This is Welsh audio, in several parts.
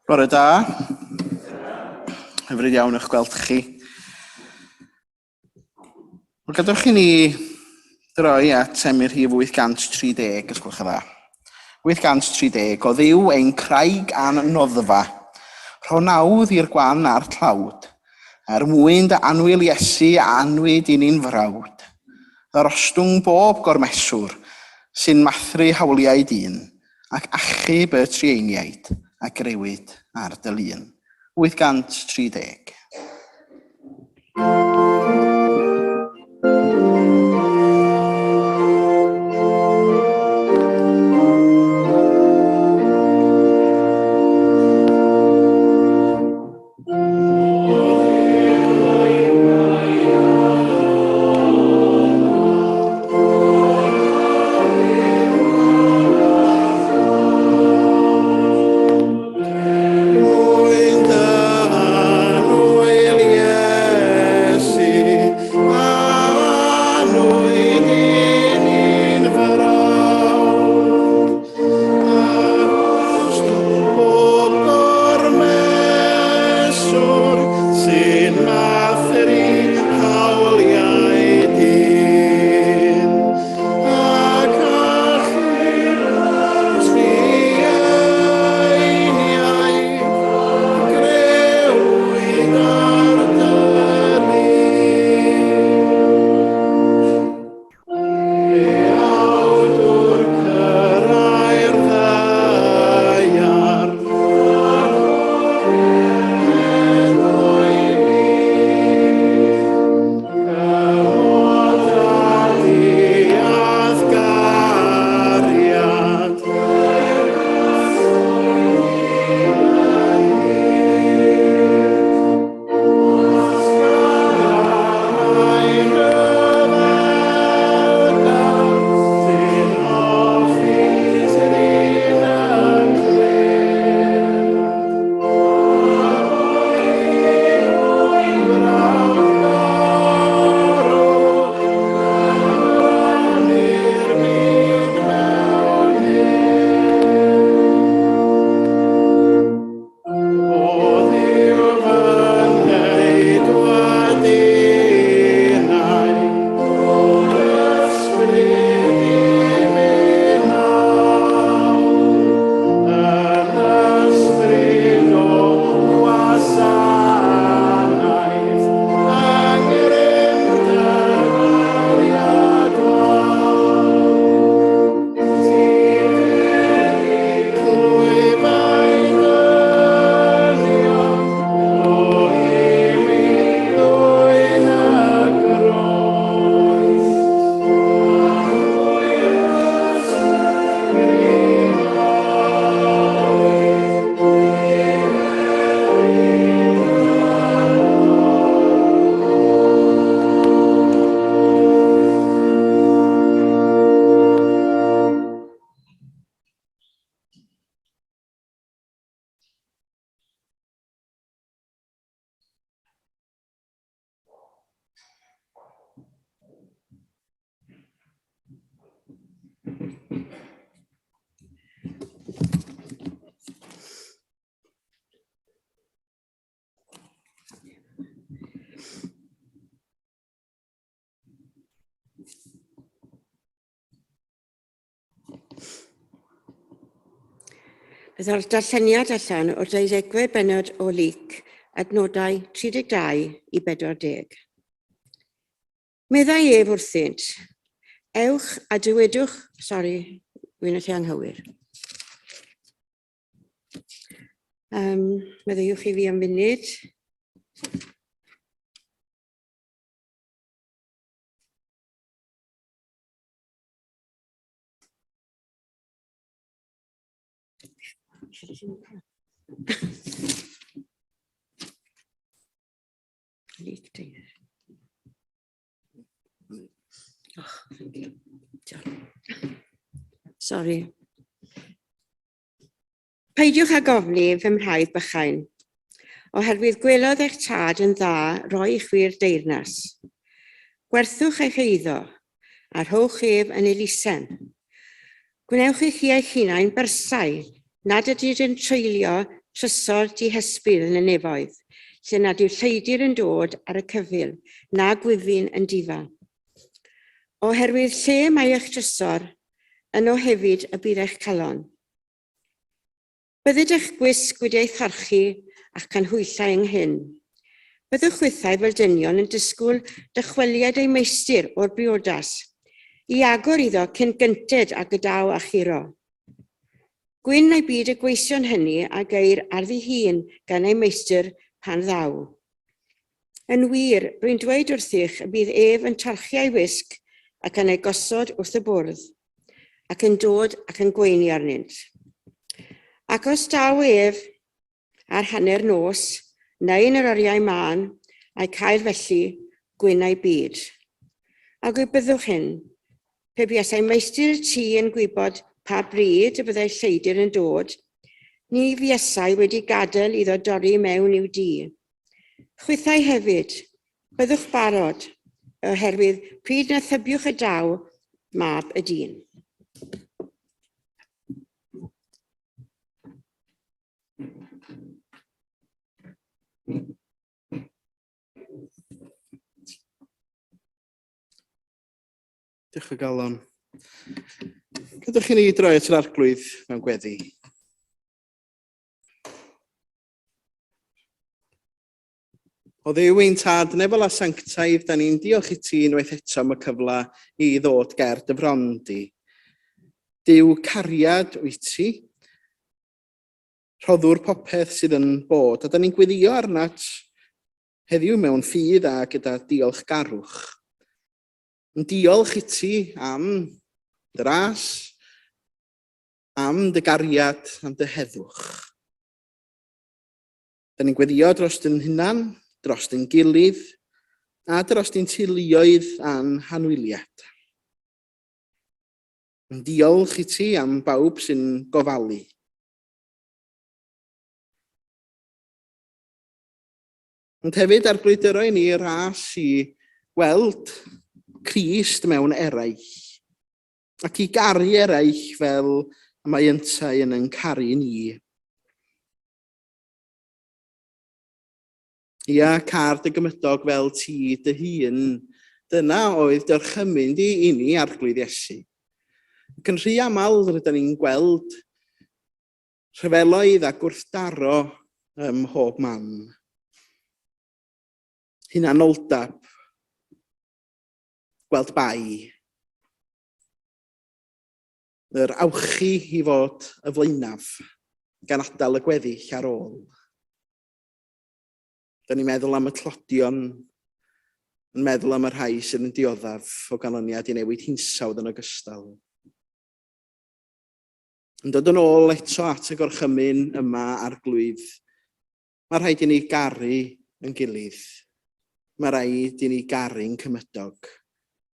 Bore da. Hyfryd iawn eich gweld chi. Wel, gadwch chi ni droi at Emyr Rhif 830, os gwelwch yn dda. 830, o ddiw ein craig an noddfa, rhonawdd i'r gwan a'r tlawd, mwyn dy anwyl Iesu a anwyd i ni'n frawd, ddyrostwng bob gormeswr, sy'n mathru hawliau dyn, ac achub y trieiniaid, a grewyd ar dy lun. 830. Byddai'r darlleniad allan o'r 20 bennod o lyc, adnodau 32 i 40. Meddai ef wrthynt, ewch a dywedwch, wy'n y lle anghywir. Meddaiwch i fi am funud. Sorry. Peidiwch ag ofni fy mhraidd bychain, oherwydd gwelodd eich tad yn dda roi i'ch wir deyrnas. Gwerthwch eich eiddo, a rhowch ef yn elusen. Gwnewch eich i eich hunain bersau, nad ydyd yn treulio trysor dihysbryd yn y nefoedd, lle nad yw lleidir yn dod ar y cyfil, na gwyfyn yn difa. Oherwydd lle mae eich trysor, yno hefyd y bydd eich calon. Byddid eich gwisg wedi'i thorchu ac canhwyllau ynghyn. Byddwch wythau fel dynion yn disgwyl dychweliad ei meistr o'r briodas, i agor iddo cyn gynted a gydaw a chiro. Gwyn ei byd y gweision hynny a geir arddi hun gan ei meistr pan ddaw. Yn wir, rwy'n dweud wrthych y bydd ef yn tarchu ei wisg ac yn ei gosod wrth y bwrdd, ac yn dod ac yn gweini arnynt. Ac os daw ef ar hanner nos, neu yn yr oriau man, a'i cael felly gwyn ei byd. A gwybyddwch hyn, pe buas ei meistr tŷ yn gwybod pa bryd y byddai lleidir yn dod, ni fuasai wedi gadael iddo dorri mewn i'w dŷ. Chwythau hefyd, byddwch barod, oherwydd pryd na thybiwch y daw mab y dyn. Diolch o galon. Gadwch chi ni droi at yr arglwydd mewn gweddi. O Dduw ein tad, nefel a sanctaidd, da ni'n diolch i ti unwaith eto am y cyfle i ddod ger dy fron di. Duw cariad wyt ti, rhoddwr popeth sydd yn bod, a da ni'n gweddio arnat heddiw mewn ffydd a gyda diolch garwch. Yn diolch i ti am dy ras, am dy gariad, am dy heddwch. Da ni'n gweddio dros dyn hunan, dros dyn gilydd, a dros dyn teuluoedd a'n hanwyliad. Yn diolch i ti am bawb sy'n gofalu. Ond hefyd arglwydero i ni ras i weld Crist mewn eraill, ac i garu eraill fel mae yntau yn caru ni. Ia, car dy gymydog fel ti dy hun, dyna oedd dyrchymyn di i ni arglwydd Iesu. Ac yn rhy aml rydyn ni'n gweld rhyfeloedd a gwrthdaro ym mhob man. Hunanoldeb, gweld bai, yr awchu i fod y flaenaf gan adael y gweddill ar ôl. Da ni'n meddwl am y tlodion, yn meddwl am y rhai sydd yn dioddaf o ganlyniad i newid hinsawdd yn ogystal. Yn dod yn ôl eto at y gorchymyn yma arglwydd, mae rhaid i ni garu yn gilydd. Mae rhaid i ni garu'n cymydog,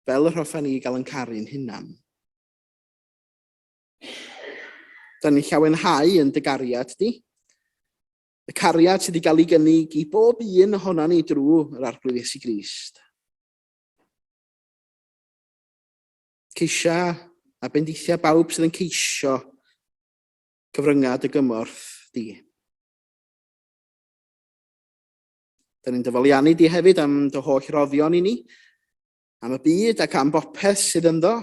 fel yr hoffwn ni gael yn caru'n hunan. Da ni'n llawenhau yn dy gariad di. Y cariad sydd wedi cael ei gynnig i bob un ohona ni drwy yr arglwydd Iesu Grist. Ceisia a bendithia bawb sydd yn ceisio cyfryngad y gymorth di. Da ni'n dyfaliannu di hefyd am dy holl roddion i ni, am y byd ac am bopeth sydd ynddo.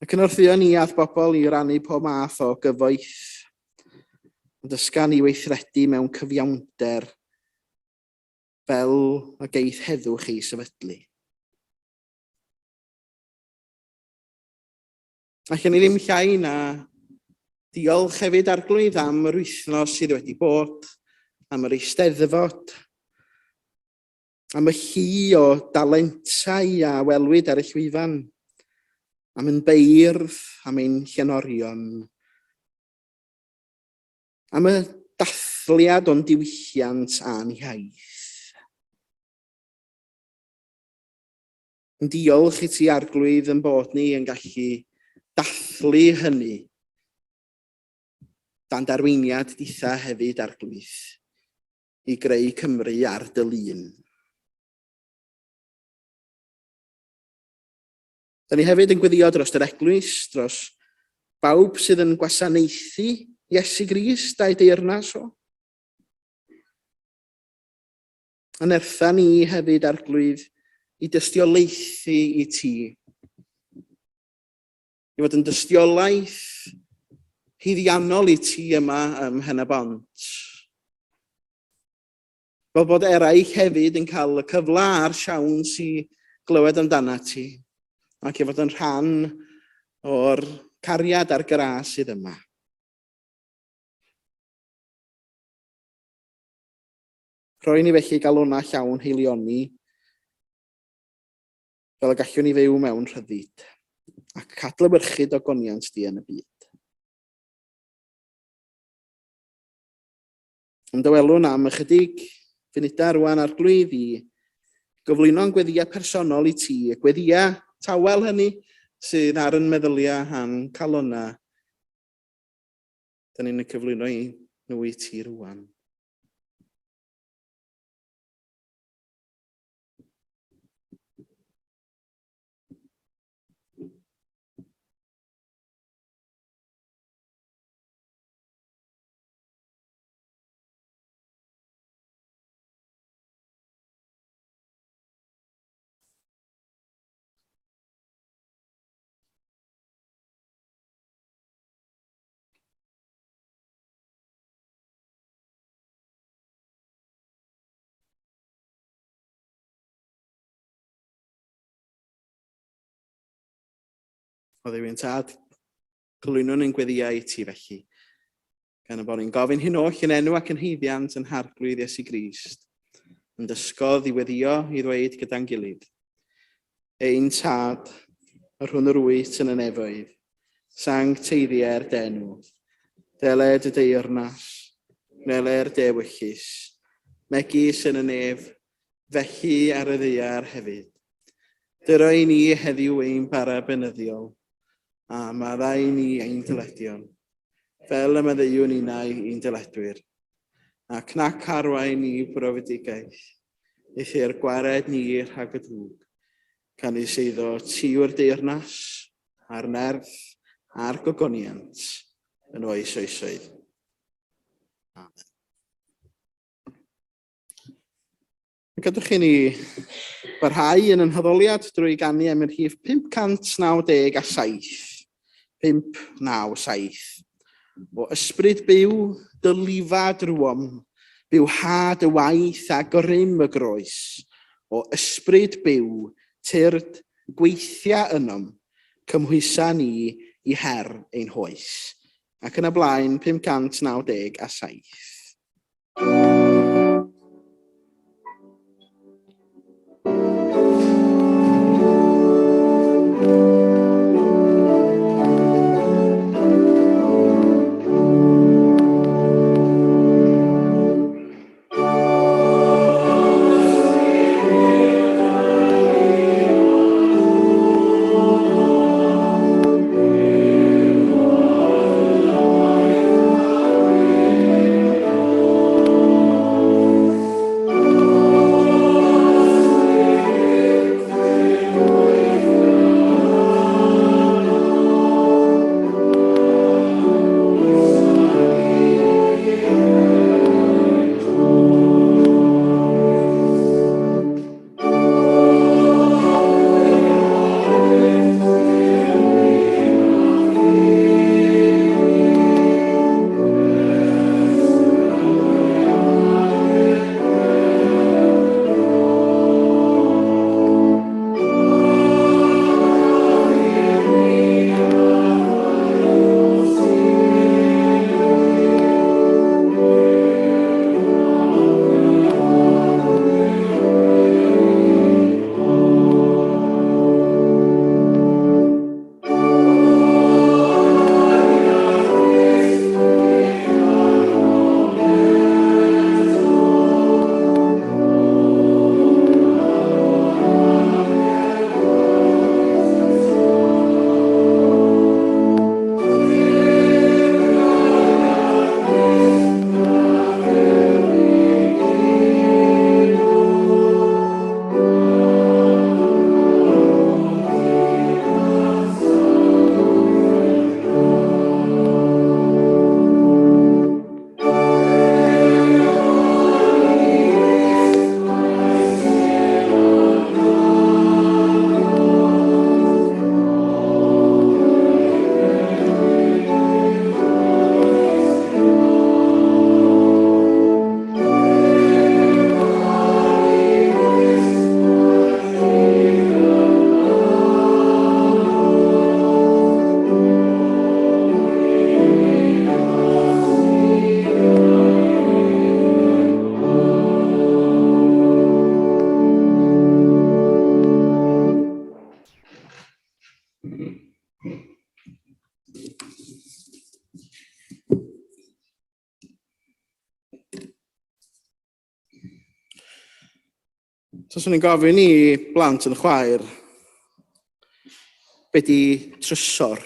Ac yn wrthio ni ath bobl i rannu pob math o gyfoeth, ond ysgan ni weithredu mewn cyfiawnder fel y geith heddwch ei sefydlu. Allan ni ddim llai na diolch hefyd arglwydd am yr wythnos sydd wedi bod, am yr eisteddfod, am y llu o dalentau a welwyd ar y llwyfan, am ein beirdd, am ein llenorion, am y dathliad o'n diwylliant a'n hiaith. Yn diolch i ti arglwydd yn bod ni yn gallu dathlu hynny dan darweiniad ditha hefyd arglwydd i greu Cymru ar dy lun. Da ni hefyd yn gweddio dros yr eglwys, dros bawb sydd yn gwasanaethu Iesu Grist a'i deyrnas o. Anertha ni hefyd arglwydd i dystiolaethu i ti. I fod yn dystiolaeth hyddiannol i ti yma ym Mhen-y-bont. Fel bod eraill hefyd yn cael y cyfle a'r siawns i glywed amdana ti, ac i fod yn rhan o'r cariad a'r gras sydd yma. Rhoi ni felly galona llawn heilioni, fel y gallwn ni fyw mewn rhyddid, ac cadlewyrchu dogoniant di yn y byd. Yn dywelwn am ychydig funudau rwan arglwydd i gyflwyno'n gweddiau personol i ti, y gweddiau tawel hynny sydd ar yn meddyliau a'n calona. Da ni'n cyflwyno nhw i ti rwan. O Dduw ein tad, cyflwyno ni'n gweddiau i ti felly. Gan y bod ni'n gofyn hyn oll yn enw ac yn heiddiant yn harglwydd Iesu Grist, yn dysgodd i weddio i ddweud gyda'n gilydd. Ein tad, rhwng yr wyt yn y nefoedd, sancteiddiau'r denw, deled y deyrnas, neler dewyllus, megis yn y nef, felly ar y ddaear hefyd. Dyro i ni heddiw ein para benyddiol, a maddau ni ein dyledion, fel y maddeuwn unau ein dyledwyr, ac nac arwain ni brofedigaeth, eithyr gwared ni rhag y drwg, gan ei seiddo tiw'r deyrnas, a'r nerth, a'r gogoniant, yn oes oesoedd. Amen. Gadwch chi ni barhau yn yn hyddoliad drwy ganu am yr rhif 597. 597. O ysbryd byw dylifad rwom, byw had y waith a grym y groes. O ysbryd byw tyrd gweithia ynom, cymhwysa ni i her ein hoes. Ac yn y blaen 597. So, swn i'n gofyn i blant yn y chwaer, be di trysor?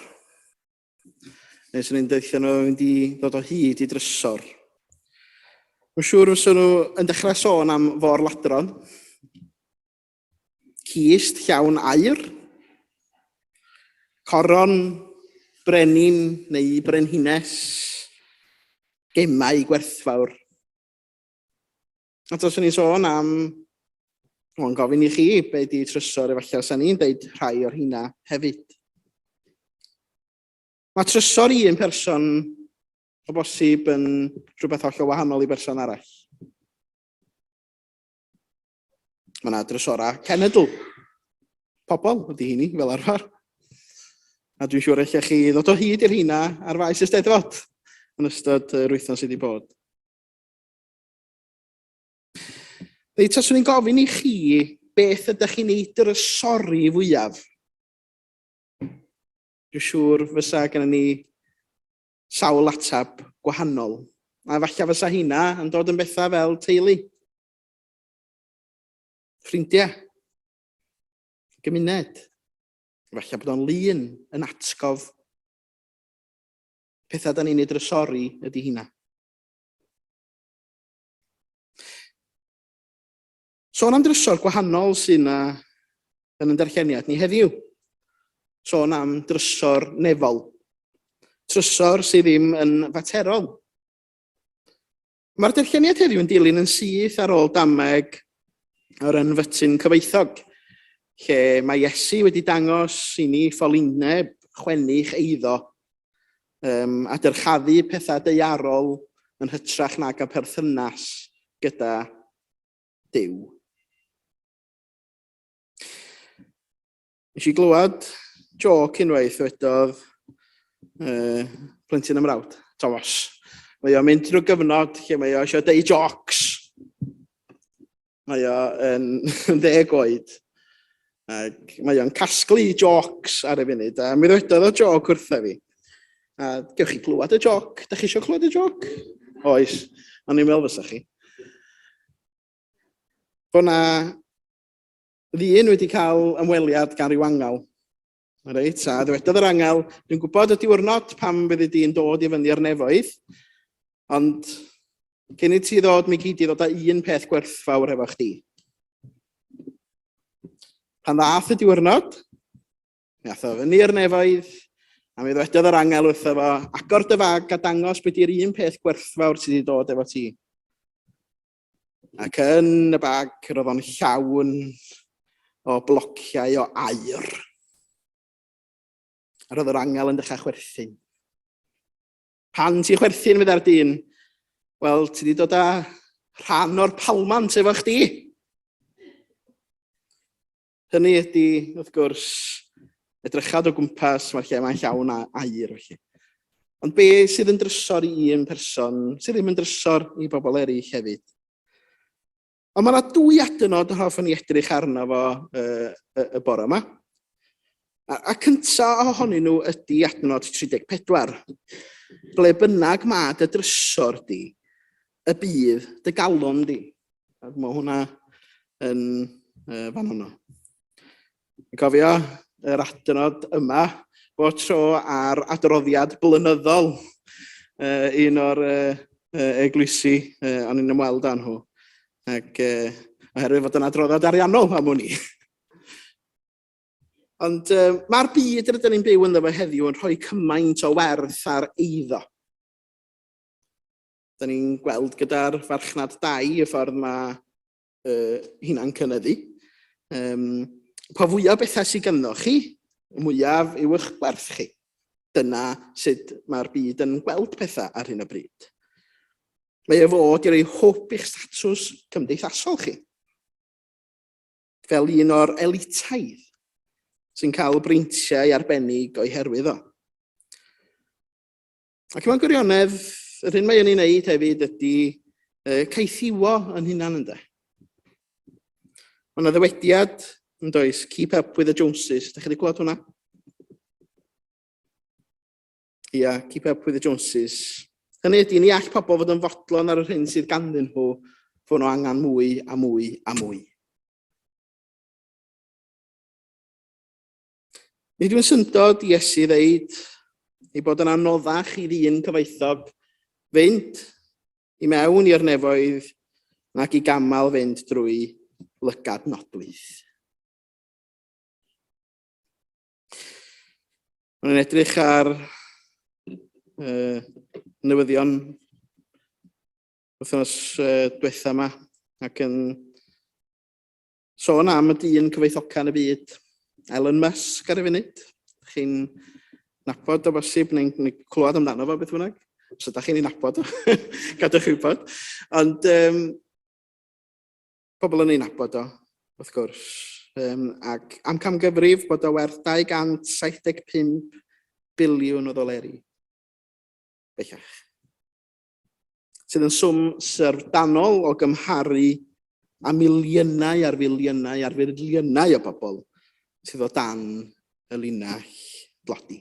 Neu swn i'n deithio nhw mynd i ddod o hyd i drysor. Mae'n siŵr fysa nhw yn dechrau sôn am forladron, cist llawn aur, coron brenin neu brenhines, gemau gwerthfawr. A os o'n i'n sôn am, o'n gofyn i chi be di trysor, efallai os ni'n deud rhai o'r hynna hefyd. Mae trysor i un person o bosib yn rhywbeth hollol wahanol i berson arall. Mae yna drysora cenedl. Pobl ydy hynny, fel arfer. A dwi'n siŵr eich chi ddod o hyd i'r hynna ar faes y Steddfod yn ystod yr wythnos sydd wedi bod. Reit, os o'n i'n gofyn i chi beth ydych chi'n ei drysori fwyaf, dwi'n siŵr fysa gen ni sawl atab gwahanol. A falle fysa hynna yn dod yn bethau fel teulu, ffrindiau, gymuned. Falle bod o'n lun yn atgof. Pethau da ni'n ei drysori ydy hynna. Sôn am drysor gwahanol sy'n yn y darlleniad ni heddiw. Sôn am drysor nefol. Trysor sydd ddim yn faterol. Mae'r darlleniad heddiw yn dilyn yn syth ar ôl dameg o'r ynfytyn cyfoethog, lle mae Iesu wedi dangos i ni ffolineb chwennych eiddo a dyrchaddu pethau deiarol yn hytrach nag a perthynas gyda Duw. Nes i glywed joc unwaith wedodd plentyn ymrawd, Thomas. Mae o'n mynd drwy gyfnod lle mae o eisiau deud jocs. Mae o'n 10 oed. Ac mae o'n casglu jocs ar y funud. A mi ddwedodd o joc wrtho fi. A gewch chi glywed y joc? Da chi eisiau clywed y joc? Oes. Ond ni'n meddwl fysa chi. Bo' na ddyn wedi cael ymweliad gan ryw angel. Reit, a ddwedodd yr angel, dwi'n gwybod y diwrnod pam byddi di'n dod i fyny ar nefoedd, ond cyn i ti ddod, mi gyd i ddod â un peth gwerthfawr efo chdi. Pan ddath y diwrnod, mi ath o fyny ar nefoedd, a mi ddwedodd yr angel wrtho fo, agor dy fag a dangos beth yw'r un peth gwerthfawr sydd wedi dod efo ti. Ac yn y bag, roedd o'n llawn o blociau o aur. A roedd yr angel yn dechrau chwerthin. Pan ti chwerthin fydd ar dyn, wel, ti wedi dod â rhan o'r palmant efo chdi. Hynny ydy, wrth gwrs, edrychad o gwmpas, mae'r lle mae'n llawn aur. Ond be sydd yn drysor i un person, sydd ddim yn drysor i bobl eraill hefyd. Ond mae yna 2 adnod a hoffwn i edrych arno fo y bore yma. A cyntaf ohonyn nhw ydy adnod 34. Ble bynnag ma dy drysor di, y bydd dy galon di. Mae hwnna yn fan hwnnw. Dwi'n cofio yr adnod yma bod tro ar adroddiad blynyddol un o'r eglwysi o'n i'n ymweld â nhw. Ac oherwydd fod yn adroddiad ariannol am hwnni. Ond mae'r byd rydyn ni'n byw ynddo fe heddiw yn rhoi cymaint o werth ar eiddo. Da ni'n gweld gyda'r farchnad 2 y ffordd mae hynna'n cynyddu. Pa fwyaf bethau sydd ganddo chi, mwyaf yw eich gwerth chi. Dyna sut mae'r byd yn gweld pethau ar hyn o bryd. Mae e fod i roi hwp i'ch statws cymdeithasol chi. Fel un o'r elitaidd sy'n cael breintiau arbennig o'i herwydd o. Ac mewn gwirionedd, yr hyn mae yn ei wneud hefyd ydy caethiwo yn hunan ynde. Mae yna ddywediad yn does, keep up with the Joneses. Da chi wedi clywed hwnna? Ia, keep up with the Joneses. Hynny ydy, ni all pobl fod yn fodlon ar yr hyn sydd ganddyn nhw, fod nhw angen mwy a mwy a mwy. Nid yw'n syndod Iesu ddeud ei bod yn anoddach i ddyn cyfoethog fynd i mewn i'r nefoedd nag i gamal fynd drwy lygad nodwydd. Mae'n edrych ar newyddion wythnos diwetha yma ac yn sôn am y dyn cyfoethoca yn y byd, Elon Musk ar y funud. Chi'n nabod o bosib neu'n clywed amdano fo beth bynnag? Os ydych chi'n ei nabod o, gadwch chi wybod. Ond pobl yn ei nabod o, wrth gwrs. Ac am camgyfrif bod o werth 275 biliwn o ddoleri. Bellach. Sydd yn swm syrdanol o gymharu a miliynau ar filiynau ar filiynau o bobl sydd o dan y linell dlodi.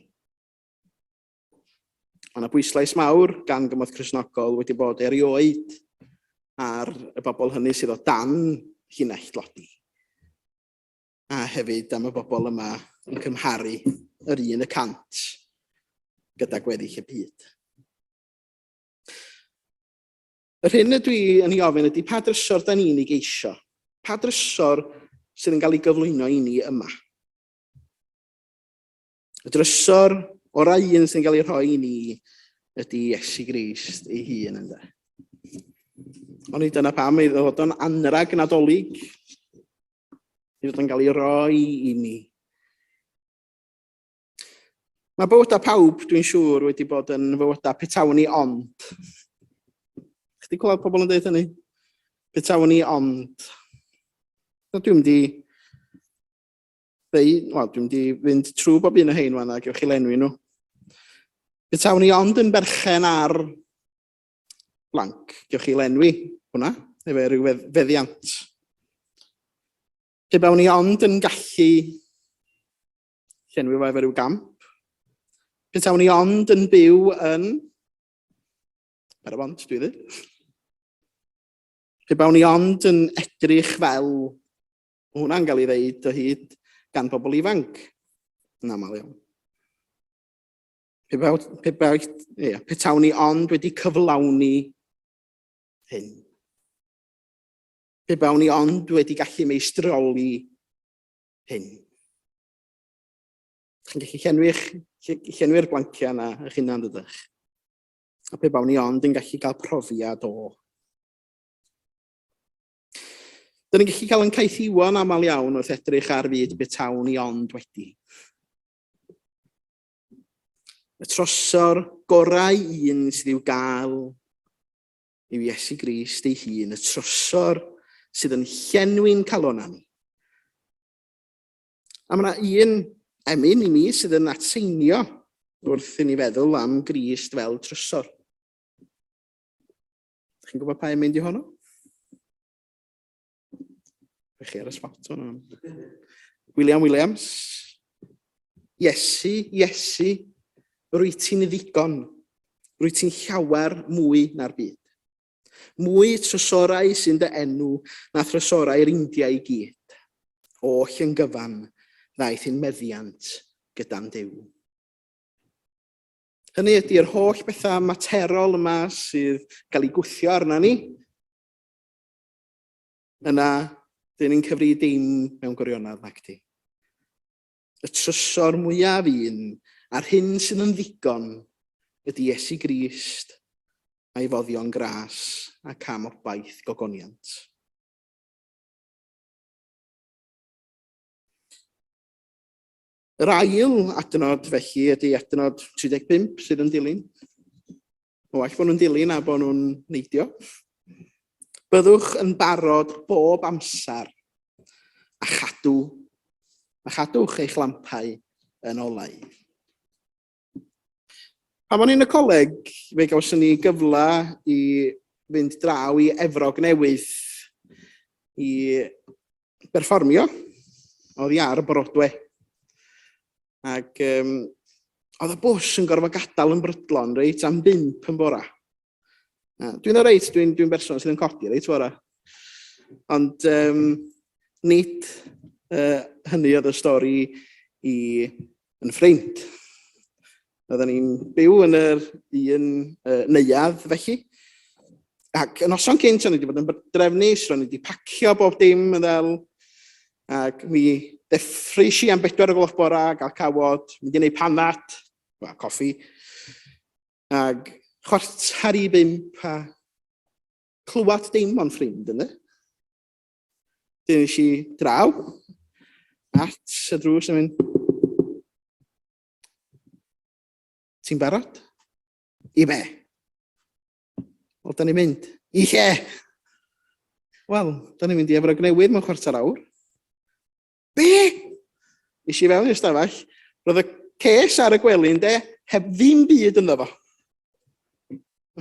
Mae yna bwyslais mawr gan gymorth Cristnogol wedi bod erioed ar y bobl hynny sydd o dan linell dlodi. A hefyd am y bobl yma yn cymharu yr 1% gyda gweddill y byd. Yr hyn ydw i yn ei ofyn ydy pa drysor da ni'n ei geisio? Pa drysor sydd yn cael ei gyflwyno i ni yma? Y drysor o'r un sy'n cael ei rhoi i ni ydy Iesu Grist ei hun ynddo. Ond dyna pam ei ddod o'n anrag nadolig i ddod yn cael ei roi i ni. Mae bywydau pawb, dwi'n siŵr, wedi bod yn bywydau petawn i ond. Chdi clywed pobl yn dweud hynny? Petawn i ond. Dwi'n mynd i fynd trwy bob un o hein wan a gewch chi lenwi nhw. Petawn i ond yn berchen ar blanc. Gewch chi lenwi hwnna, efo rhyw feddiant. Pe bawn ni ond yn gallu llenwi fo efo rhyw gamp. Petawn ni ond yn byw yn ar y bont, dwi ddweud. Pe bawn ni ond yn edrych fel, hwnna'n cael ei ddeud o hyd gan bobl ifanc, yn aml iawn. Petawn ni ond wedi cyflawni hyn. Pe bawn ni ond wedi gallu meistroli hyn. Chi'n gallu llenwi'r blanciau yna eich hunan dydych. A pe bawn ni ond yn gallu cael profiad o. Dyn ni'n gallu cael yn caeth iwan aml iawn wrth edrych ar fyd betawn ni ond wedi. Y trosor gorau un sydd i'w gael yw Iesu Grist ei hun, y trosor sydd yn llenwi'n calonna ni. A mae yna un emyn i mi sydd yn ateinio wrth i ni feddwl am Grist fel trysor. Chi'n gwybod pa emyn di honno? Chi ar y spot hwnnw. Williams. Iesu, rwy ti'n ddigon. Rwy ti'n llawer mwy na'r byd. Mwy trysorau sy'n dy enw na thrysorau'r Indiau i gyd. Oll yn gyfan ddaeth i'n meddiant gyda'n Duw. Hynny ydy'r holl bethau materol yma sydd cael ei gwthio arna ni. Yna, dyn ni'n cyfri dim mewn gwirionedd nac di. Y trysor mwyaf un a'r hyn sydd yn ddigon ydy Iesu Grist a'i foddion gras ac amobaith gogoniant. Yr ail adnod felly ydy adnod 35 sydd yn dilyn. O all bod nhw'n dilyn a bod nhw'n neidio. Byddwch yn barod bob amser a chadwch eich lampau yn olau. Pan o'n i'n y coleg, fe gawson ni gyfle i fynd draw i Efrog Newydd i berfformio. Oedd i ar Broadway. Ac oedd y bws yn gorfod gadael yn brydlon reit am 5 yn bora. Dwi'n reit, dwi'n berson sydd yn codi reit bora. Ond nid hynny oedd y stori i yn ffrind. Oedden ni'n byw yn yr un neuadd felly. Ac yn noson cynt, o'n i wedi bod yn drefnus, o'n i wedi pacio bob dim yn ddel. Ac mi deffrys i am 4 o gloch bora, gael cawod, mynd i wneud panat, coffi. Ac chwarter i 5 a clywed dim o'n ffrind yna. Dyn nes i draw at y drws yn mynd, ti'n barod? I be? Wel, da ni'n mynd. I lle? Wel, da ni'n mynd i Efrog Newydd mewn 15 awr. Be? Is i fewn i'r stafell, roedd y ces ar y gwely yn de, heb ddim byd ynddo fo.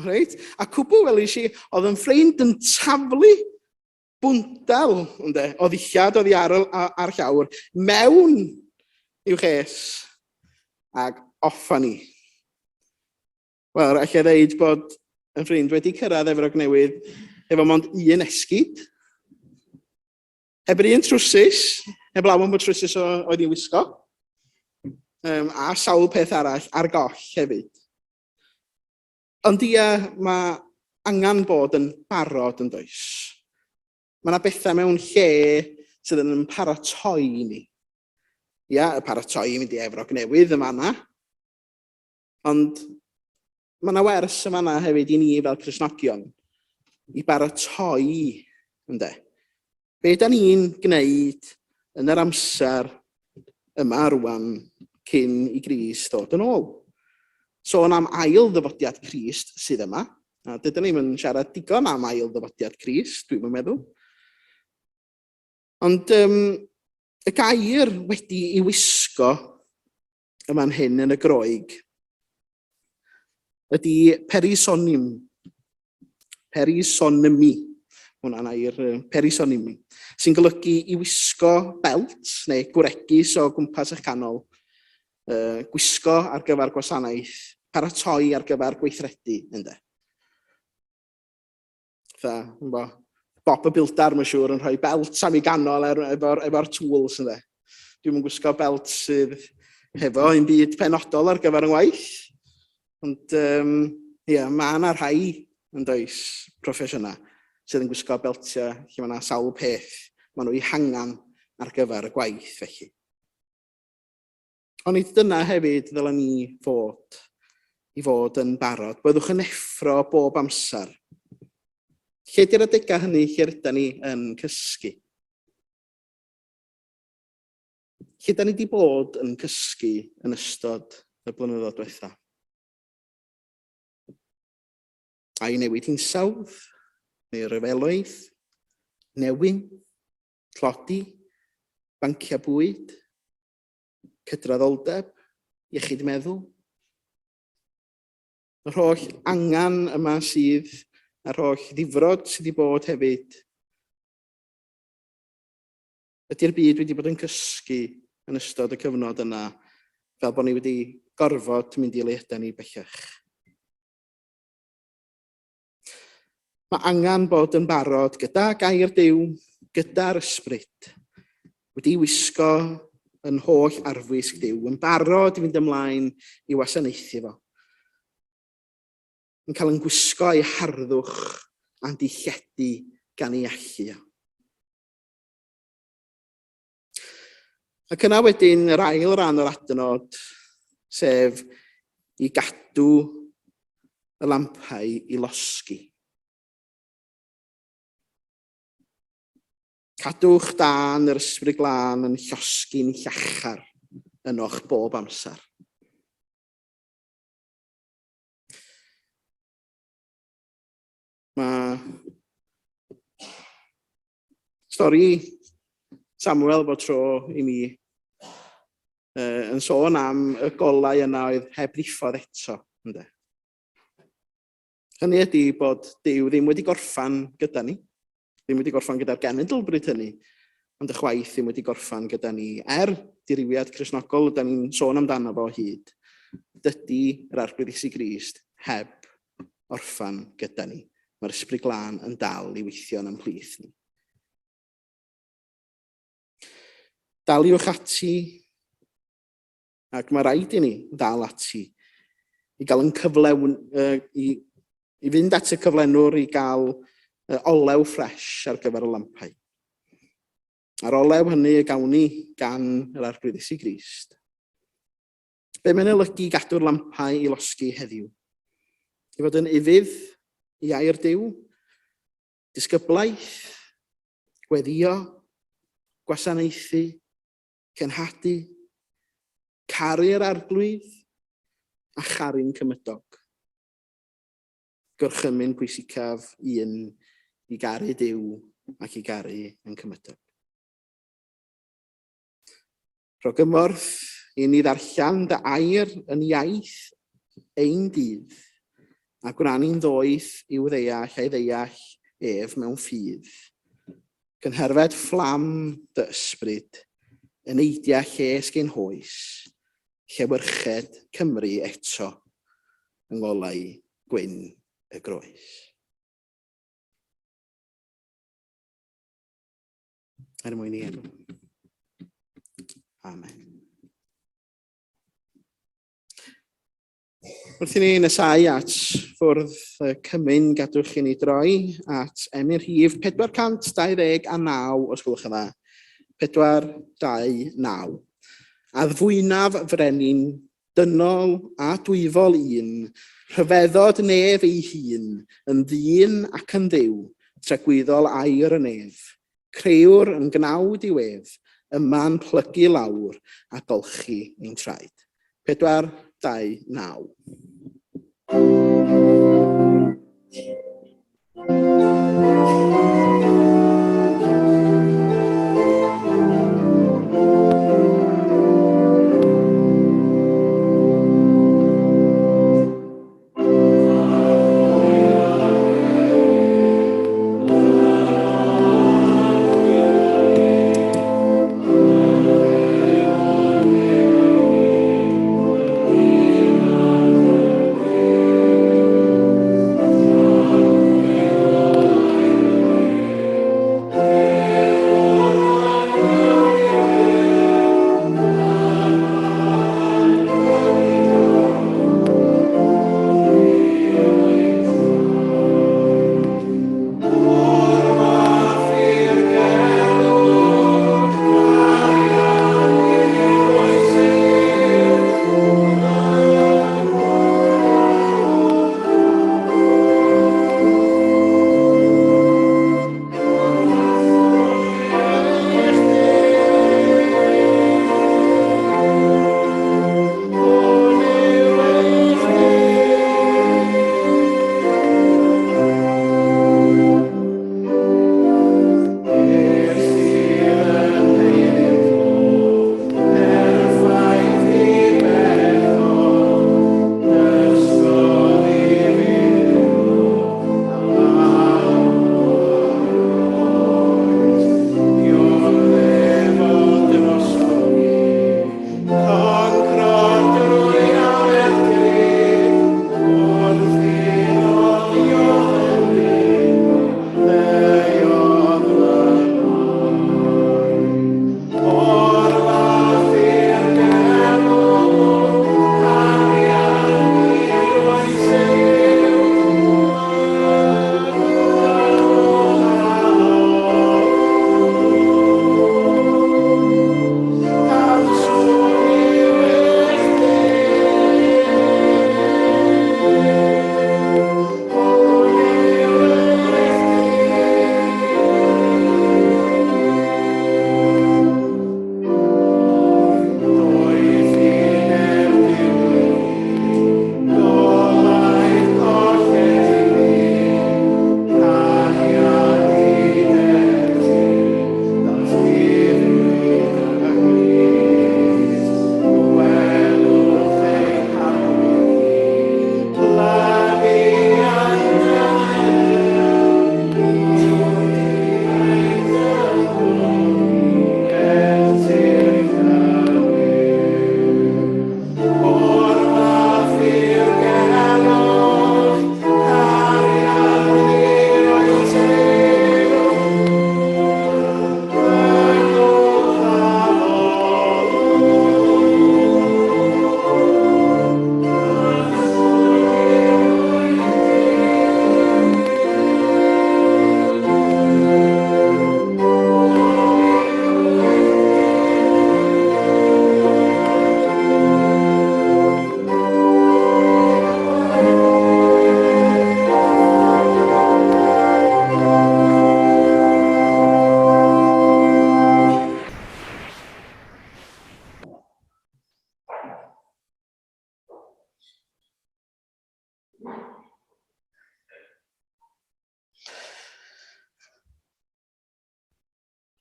Right? A cwbl welis i, oedd yn ffrind yn taflu bwndal, o ddillad oddi ar llawr, mewn i'w ches, ac offa ni. Wel, allai ddeud bod yn ffrind wedi cyrraedd Efrog Newydd efo mond un esgid, heb yr un trwsus, heb lawn bod trwsus oedd i'w wisgo, a sawl peth arall ar goll hefyd. Ond mae angen bod yn barod yn does. Mae yna bethau mewn lle sydd yn paratoi ni. Ia, y paratoi i mynd i Efrog Newydd yma yna. Ond mae yna wers yma yna hefyd i ni fel Cristnogion i baratoi, ynde. Be da ni'n gwneud yn yr amser yma rwan cyn i Grist ddod yn ôl. Sôn am ail ddyfodiad Crist sydd yma. A dydyn ni'n siarad digon am ail ddyfodiad Crist, dwi'n meddwl. Ond y gair wedi ei wisgo yma'n hyn yn y Groeg ydy perisonymi. Hwna'n air perisonymi. Sy'n golygu i wisgo belt neu gwregis o gwmpas eich canol. Gwisgo ar gyfer gwasanaeth, paratoi ar gyfer gweithredu. Bob y bildar, mae'n siŵr, yn rhoi belt am ei ganol efo'r tools. Dwi'n yn gwisgo belt sydd hefo un byd penodol ar gyfer yn waith. Ond mae yna rhai yn does proffesiynau sydd yn gwisgo beltiau lle mae yna sawl peth maen nhw i hangan ar gyfer y gwaith felly. Ond dyna hefyd ddylen ni fod yn barod. Byddwch yn effro bob amser. Lle di'r adegau hynny lle rydyn ni yn cysgu? Lle da ni wedi bod yn cysgu yn ystod y blynyddoedd diwethaf? A i newid hinsawdd, neu ryfeloedd, newyn, tlodi, bancia bwyd, cydraddoldeb, iechyd meddwl. Yr holl angan yma sydd, a'r holl ddifrod sydd wedi bod hefyd. Ydy'r byd wedi bod yn cysgu yn ystod y cyfnod yna, fel bod ni wedi gorfod mynd i leidau ni bellach. Mae angen bod yn barod gyda gair Duw, gyda'r ysbryd, wedi wisgo yn holl arfwisg Duw, yn barod i fynd ymlaen i wasanaethu fo. Yn cael yn gwisgo ei harddwch a'n dilliedu gan ei allu. Ac yna wedyn yr ail ran o'r adnod, sef i gadw y lampau i losgi. Cadwch dan yr ysbryd glân yn llosgi'n llachar ynoch bob amser. Mae stori Samuel bod tro i mi yn sôn am y golau yna oedd heb ddiffodd eto. Hynny ydy bod Duw ddim wedi gorffan gyda ni. Ddim wedi gorffan gyda'r genedl bryd hynny, ond y chwaith ddim wedi gorffan gyda ni. Diriwiad Cristnogol, ydym ni'n sôn amdano fo hyd. Dydy yr arglwydd Iesu Grist heb orffan gyda ni. Mae'r ysbryd glân yn dal i weithio yn ymhlith ni. Daliwch ati Ac mae rhaid i ni ddal ati i gael yn cyflewn, i fynd at y cyflenwr i gael olew ffres ar gyfer y lampau. A'r olew hynny y gawn ni gan yr arglwyddes i Grist. Be mae'n olygu gadw'r lampau i losgi heddiw? I fod yn ifydd i air Duw, disgyblaeth, gweddio, gwasanaethu, cenhadu, caru'r arglwydd a charu'n cymydog. Gorchymyn pwysicaf un i garu Duw ac i garu yn cymydog. Rho gymorth i ni ddarllen dy air yn iaith ein dydd a gwnawn ddoeth i'w ddeall a'i ddeall ef mewn ffydd. Cynherfed fflam dy ysbryd yn eidia lles gen hoes, llewyrched Cymru eto yng ngolau gwyn y groes. Er mwyn i enw. Amen. Wrth i ni nesau at ffwrdd cymyn gadwch i ni droi at emyr rhif 429 os gwelwch yn dda. 429. Addfwynaf frenin, dynol a dwyfol un, rhyfeddod nef ei hun, yn ddyn ac yn dduw, tragwyddol air y nef, creuwr yn gnawd i wef, yma'n plygu lawr a golchi ein traed. 429.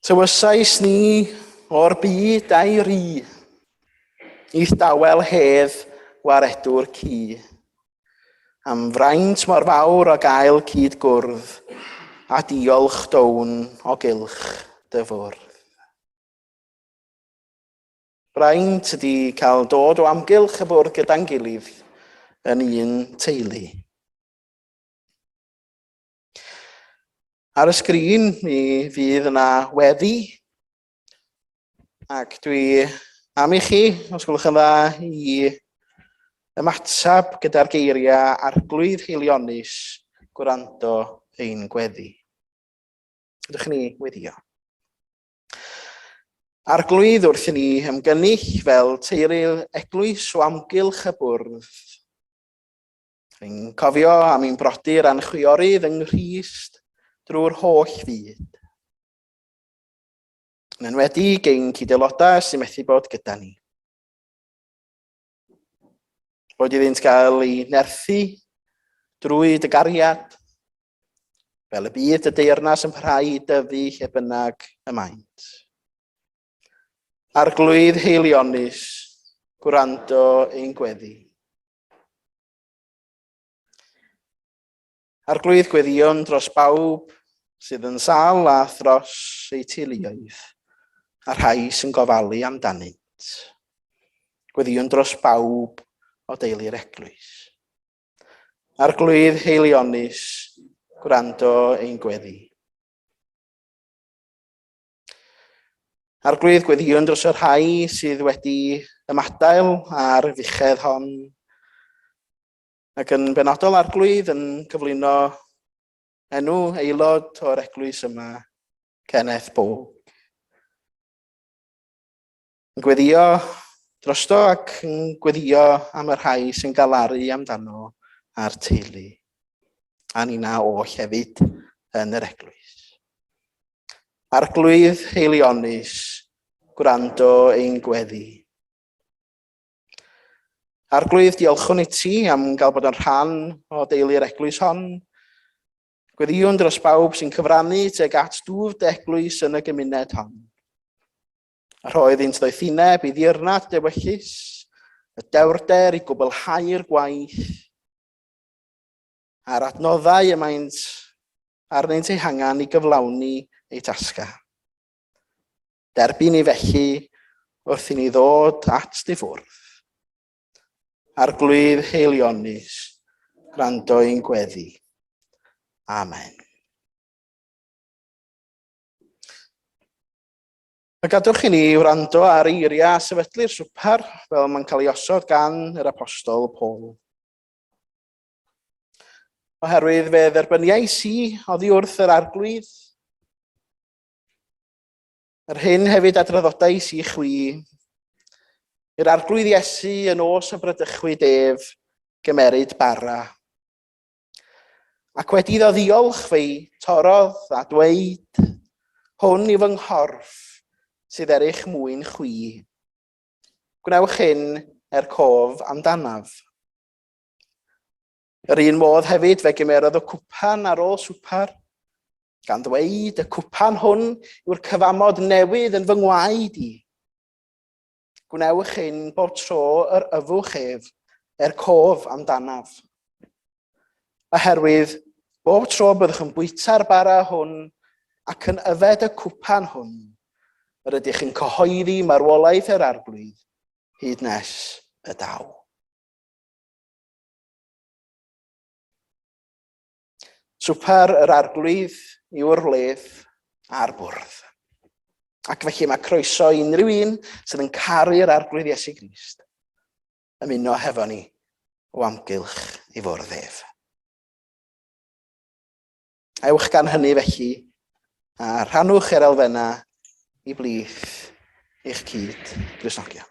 Tywysais ni o'r byd a'i ri, i'th dawel hedd waredwr ci, am fraint mor fawr o gael cyd gwrdd, a diolch down o gylch dy fwrdd. Braint ydy cael dod o amgylch y bwrdd gyda'n gilydd yn un teulu. Ar y sgrin mi fydd yna weddi, ac dwi am i chi, os gwelwch yn dda, i ymatab gyda'r geiriau arglwydd heilionus gwrando ein gweddi. Ydych ni weddio? Arglwydd wrth i ni ymgynnull fel teulu eglwys o amgylch y bwrdd. Rwy'n cofio am ein brodyr a'n chwiorydd yng Rhys drwy'r holl fyd. Yn enwedig ein cyd-aelodau sy'n methu bod gyda ni. Bod iddynt gael ei nerthu drwy dy gariad, fel y bydd y deyrnas yn parhau i dyfu lle bynnag y maint. Arglwydd heilionus, gwrando ein gweddi. Arglwydd gweddion dros bawb sydd yn sal a thros eu teuluoedd, a rhai sy'n gofalu amdanynt. Gweddion dros bawb o deulu'r eglwys. Arglwydd heilionus, gwrando ein gweddi. Arglwydd gweddion dros y rhai sydd wedi ymadael ar fuchedd hon, ac yn benodol arglwydd yn cyflwyno enw aelod o'r eglwys yma, gynnes. Yn gweddio drosto ac yn gweddio am y rhai sy'n galaru amdano a'r teulu. A nina oll hefyd yn yr eglwys. Arglwydd heilionus, gwrando ein gweddi. Arglwydd diolchwn i ti am gael bod yn rhan o deulu'r eglwys hon. Gweddiwn dros bawb sy'n cyfrannu tuag at dwf dy eglwys yn y gymuned hon. A roedd ein ddoethineb i ddirnad dewyllus, y dewrder i gwblhau'r gwaith, a'r adnoddau y maent arnynt ei hangen i gyflawni ei tasga. Derbyn i felly wrth i ni ddod at dy fwrdd. Arglwydd heilionus, gwrando ein gweddi. Amen. Y gadwch i ni wrando ar eiriau sefydlu'r swper fel mae'n cael ei osod gan yr apostol Paul. Oherwydd fe dderbyniais i oddi wrth yr arglwydd. Yr hyn hefyd adroddodais i chwi, i'r arglwydd Iesu yn os y brydychwyd ef gymeryd bara. Ac wedi iddo ddiolch fe'i torodd a dweud, hwn yw fy nghorff sydd erych mwyn chwi. Gwnewch hyn cof amdanaf. Yr un modd hefyd fe gymerodd y cwpan ar ôl swper, gan ddweud y cwpan hwn yw'r cyfamod newydd yn fy ngwaed i. Gwnewch hyn bob tro yr yfwch ef cof amdanaf. Oherwydd bob tro byddwch yn bwyta'r bara hwn ac yn yfed y cwpan hwn, yr ydych yn cyhoeddi marwolaeth yr arglwydd hyd nes y daw. Swper yr arglwydd yw'r wledd a'r bwrdd. Ac felly mae croeso unrhyw un sydd yn caru'r arglwydd Iesu Grist ymuno hefo ni o amgylch i fwrdd ef. Ewch gan hynny felly a rhannwch yr elfennau i blith eich cyd Gristnogion.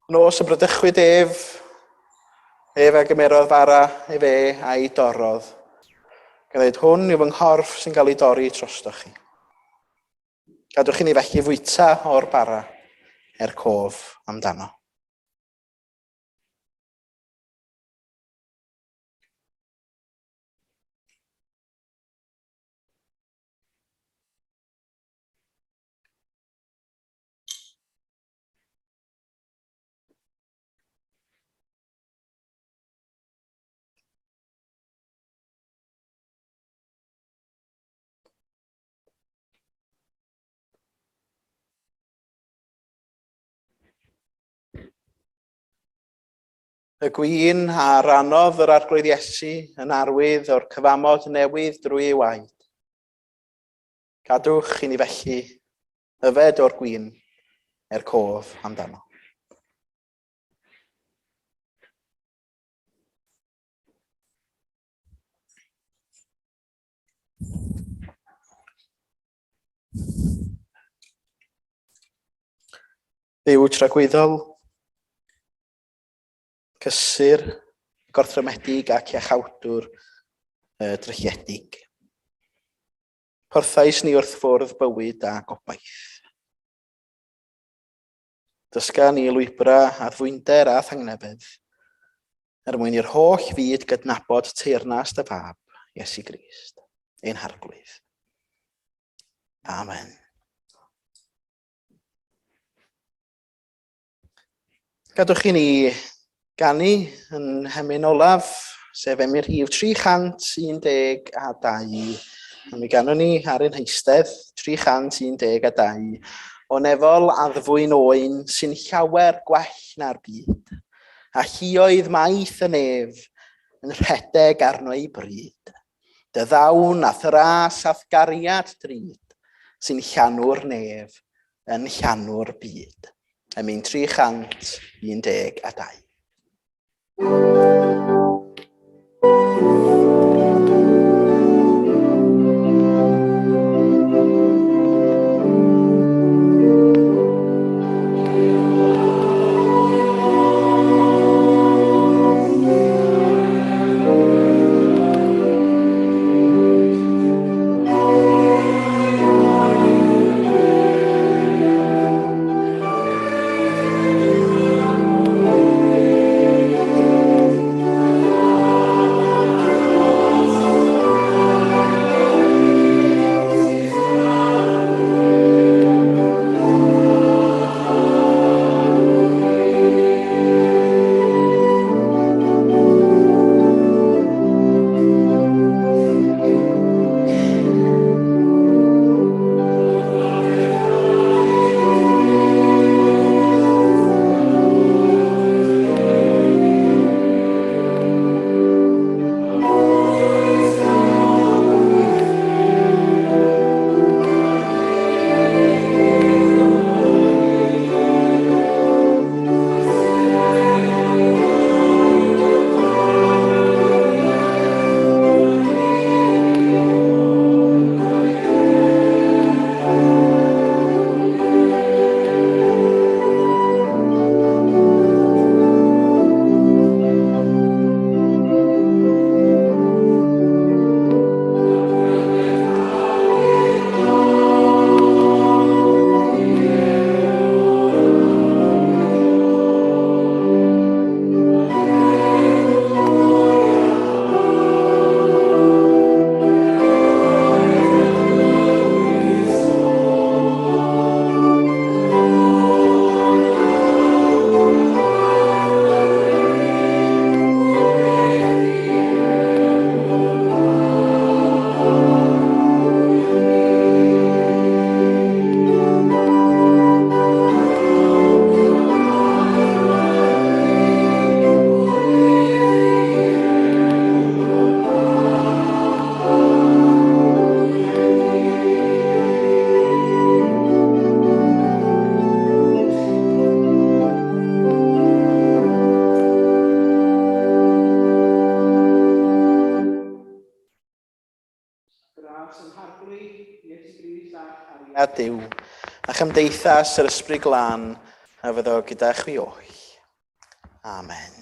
Nos y brydychwyd ef a gymerodd fara e fe a'i dorodd. Gyda'i hwn yw fy nghorff sy'n cael ei dorri trostoch chi. Gadwch chi ni felly fwyta o'r bara cof amdano. Y gwin a rannodd yr arglwydd Iesu yn arwydd o'r cyfamod newydd drwy ei waed. Gadwch i ni felly yfed o'r gwin cof amdano. Dduw tragwyddol, cysur, gorthrymedig ac iachawdwr drychiedig. Porthais ni wrth ffwrdd bywyd a gobaith. Dysga ni lwybra a ddwynder a thangnefedd, mwyn i'r holl fyd gydnabod teyrnas dy fab, Iesu Grist, ein harglwydd. Amen. Gadwch i ni ganu yn hemyn olaf, sef emyr rhif 312 a mi ganwn ni ar ein heistedd 312 o nefol addfwyn oen sy'n llawer gwell na'r byd, a hioedd maith y nef yn rhedeg arno ei bryd. Dy ddawn a thras ath gariad drud, sy'n llanw'r nef yn llanw'r byd. Emyn 312. A Duw, a chymdeithas yr ysbryd glân a fyddo gyda chwi oll. Amen.